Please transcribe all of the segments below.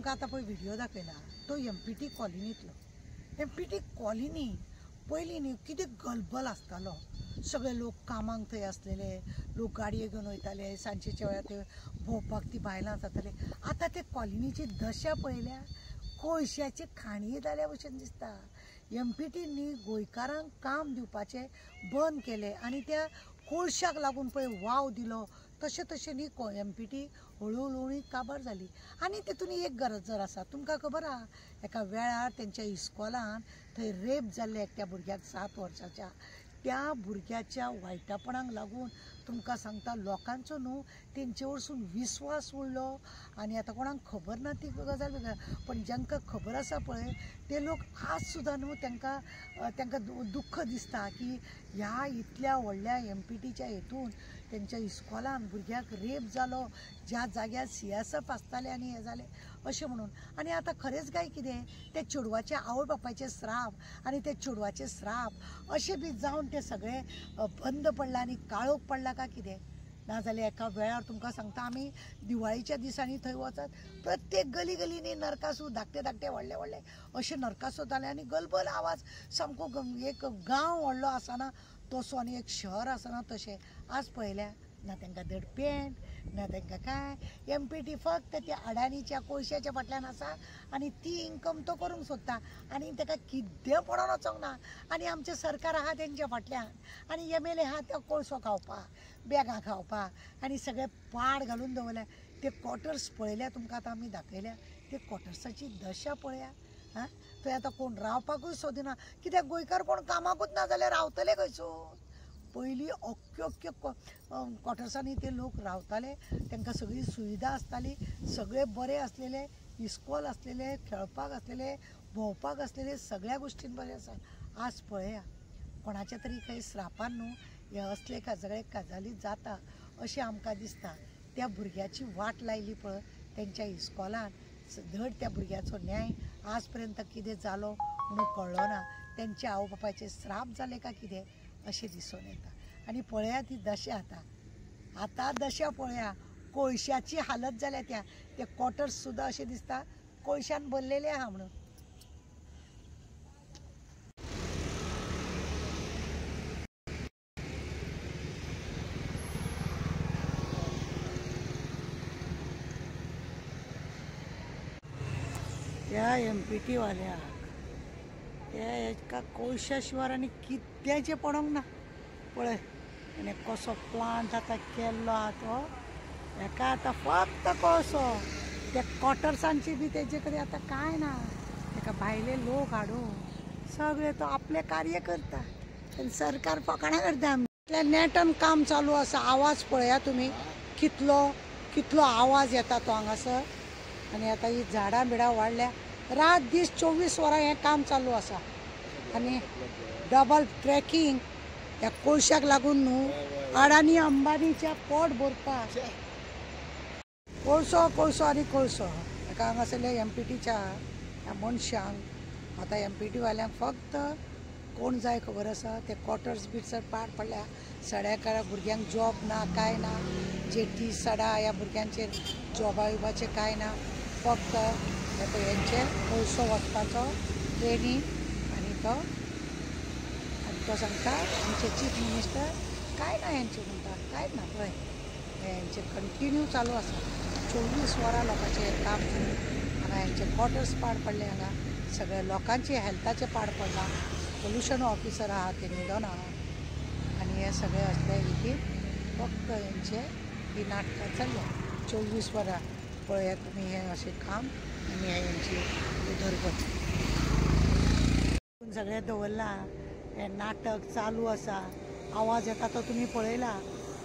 तुमकां आतां पळय व्हिडिओ दाखयला तो एमपीटी कॉलनींतलो। एमपीटी कॉलनी पयलीं न्ही कितें गलबल आसतालो, सगळे लोक कामाक थंय आसलेले, लोक गाडये घेवन वयताले, सांजेच्या वेळार ते भोंवपाक ती बायलां जाताले। आतां ते कॉलनीची दशा पळयल्या कोळशाचे खाणी जाल्या भशेन दिसता। एमपीटींनी गोंयकारांक काम दिवपाचें बंद केलें आनी त्या कोळशाक लागून पळय वाव दिलो तशें तशें न्ही एमपीटी हळू हळू काबार जाली। आनी तेतून एक गरज आसा, तुमकां खबर आहा एका वेळार तेंच्या इस्कॉलान थंय रेप जाल्ले एकट्या भुरग्याक 7 वर्साच्या, त्या भुरग्याच्या वायटापणाक लागून तुमकां सांगता लोकांचो न्हू तेंचे वरसून विस्वास उरलो। आनी आतां कोणाक खबर ना ती गजाल वेगळी, पण जांकां खबर आसा पळय ते लोक आज सुद्दां न्हू तांकां दुख्ख दिसता की ह्या इतल्या व्हडल्या एमपीटीच्या हेतून तेंच्या इस्कॉलान भुरग्याक रेप जालो, ज्या जाग्यार CSF आसताले आनी हे जाले अशें म्हणून। आनी आतां खरेंच काय कितें ते चेडवाच्या आवय बापायचे श्राप आनी ते चेडवाचे श्राप अशें बी जावन ते सगळे बंद पडला आनी काळोख पडला काय कितें? नाजाल्यार एका वेळार तुमकां सांगता आमी दिवाळीच्या दिसांनी थंय वचत प्रत्येक गली गलींनी नरकासूर धाकटे धाकटे व्हडले व्हडले अशे नरकासूर जाले आनी गलबल आवाज सामको एक गांव व्हडलो आसना तसो आनी एक शहर आसना तशें। आज पळयल्या ना तांकां धड पेंट ना तांकां काय, एमपीटी फक्त त्या अडानीच्या कोळशाच्या फाटल्यान आसा आनी ती इन्कम तो करूंक सोदता आनी ताका कितें पडोन वचोंक ना। आनी आमचें सरकार आहा तेंच्या फाटल्यान आनी MLA आहा तो कोळसो खावपाक बॅगां खावपाक आनी सगळे पाड घालून दवरल्या। ते क्वॉटर्स पळयल्या तुमकां आतां आमी दाखयल्या, ते क्वॉटर्साची दशा पळया। हां थंय आतां कोण रावपाकूय सोदिना, कित्याक गोंयकार कोण कामाकूच ना जाल्यार रावतले खंयसून? पयलीं अख्ख्यो क्वॉटर्सांनी ते लोक रावताले, तांकां सगळी सुविधा आसताली, सगळे बरे आसलेले, इस्कॉल आसलेले, खेळपाक आसलेले, भोंवपाक आसलेले, सगळ्या गोश्टीन बरें आसा। आज पळया कोणाच्या तरी खंय श्रापान न्हू हे असले सगळे काजाली जाता अशें आमकां दिसता। त्या भुरग्याची वाट लायली पळय तेंच्या इस्कॉलान, धड त्या भुरग्याचो न्याय आज पर्यंत कितें जालो म्हणून कळ्ळो ना। तेंच्या आवय बापायचे श्राप जाले काय कितें अशें दिसून येता। आनी पळया ती दशा आतां दशा पळया कोळशाची हालत जाल्या ते क्वॉटर्स सुद्दां अशें दिसता कोळशान भरलेले आहा म्हणून। त्या एमपीटी वाल्याक त्या एका कोळशा शिवार आनी कितेंचें पडोंक ना पळय। आनी कसो प्लांट आतां केल्लो आहा तो, हेका आतां फक्त कोळसो, त्या क्वॉटर्सांची बी तेजे कडेन आतां कांय ना। ताका भायले लोक हाडून सगळे तो आपले कार्य करता आनी सरकार फकाणां करता। इतल्या नेटान काम चालू आसा, आवाज पळया तुमी कितलो आवाज येता तो हांगासर। आनी आतां ही झाडां बिडां वाडल्या, रात दीस 24 वरां हें काम चालू आसा। आनी डबल ट्रॅकिंग ह्या कोळशाक लागून न्हू अडानी अंबानीच्या पोट भरपाक कोळसो आनी कोळसो हेका हांगासरल्या एमपीटीच्या ह्या मनशांक आतां एमपीटी वाल्यांक फक्त कोण जाय खबर आसा, ते क्वॉटर्स बिट्सर पाड पडल्या, सड्याकारा भुरग्यांक जॉब ना काय ना, जेटी सडा ह्या भुरग्यांचेर जॉबा बिबाचें कांय ना, फक्त हेंचे कोळसो वचपाचो ट्रेनींग आनी तो सांगता आमचे चीफ मिनिस्टर कांय ना हेंचे म्हणटा कांय ना पळय हेंचे कंटिन्यू चालू आसा 24 वरां लोकांचें हें काम चालू। हांगा हेंचे क्वॉटर्स पाड पडले, हांगा सगळ्या लोकांचे हेल्थाचे पाड पडला, पोल्युशन ऑफिसर आहा ते न्हिदोन आहा आनी हे सगळे असले रितीन फक्त हेंचे ही नाटकां चल्ल्या 24 वरां। पळया तुमी हें अशें काम आनी हेंची उदरगत सगळें दवरला, हें नाटक चालू आसा। आवाज येता तो तुमी पळयला,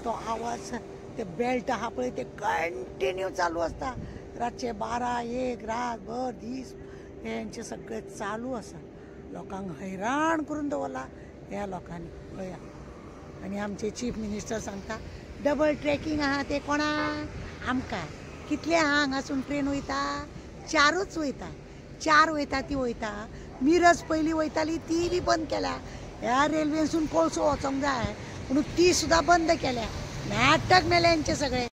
तो आवाज ते बेल्ट आहा पळय ते कंटिन्यू चालू आसता, रातचे 12-1 रातभर दीस हेंचे सगळें चालू आसा। लोकांक हैराण करून दवरला ह्या लोकांनी पळया। आनी आमचे चीफ मिनिस्टर सांगता डबल ट्रॅकिंग आहा ते कोणाक आमकां, कितले आहा हांगासून ट्रेन वयता 4च वयता, 4 वयता ती वयता। मिरज पयलीं वयताली ती बी बंद केल्या, ह्या रेल्वेसून कोळसो वचोंक जाय म्हणून ती सुद्दां बंद केल्या। नाटक मेले हेंचे सगळे।